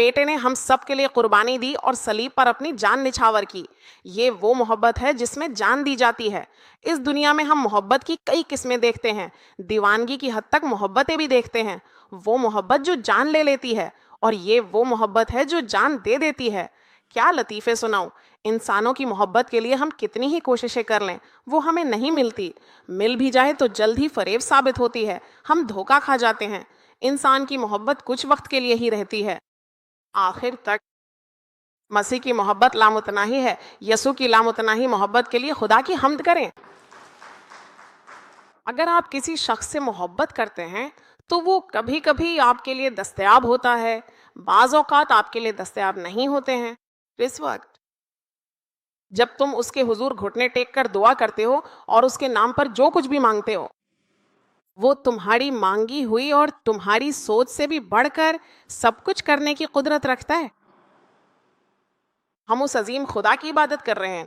بیٹے نے ہم سب کے لیے قربانی دی اور صلیب پر اپنی جان نچھاور کی۔ یہ وہ محبت ہے جس میں جان دی جاتی ہے۔ اس دنیا میں ہم محبت کی کئی قسمیں دیکھتے ہیں، دیوانگی کی حد تک محبتیں بھی دیکھتے ہیں۔ وہ محبت جو جان لے لیتی ہے، اور یہ وہ محبت ہے جو جان دے دیتی ہے۔ کیا لطیفے سناؤں، انسانوں کی محبت کے لیے ہم کتنی ہی کوششیں کر لیں، وہ ہمیں نہیں ملتی۔ مل بھی جائے تو جلد ہی فریب ثابت ہوتی ہے، ہم دھوکہ کھا جاتے ہیں۔ انسان کی محبت کچھ وقت کے لیے ہی رہتی ہے، آخر تک۔ مسیح کی محبت لامتناہی ہے۔ یسوع کی لامتناہی محبت کے لیے خدا کی حمد کریں۔ اگر آپ کسی شخص سے محبت کرتے ہیں تو وہ کبھی کبھی آپ کے لیے دستیاب ہوتا ہے، بعض اوقات آپ کے لیے دستیاب نہیں ہوتے ہیں۔ اس وقت جب تم اس کے حضور گھٹنے ٹیک کر دعا کرتے ہو اور اس کے نام پر جو کچھ بھی مانگتے ہو، وہ تمہاری مانگی ہوئی اور تمہاری سوچ سے بھی بڑھ کر سب کچھ کرنے کی قدرت رکھتا ہے۔ ہم اس عظیم خدا کی عبادت کر رہے ہیں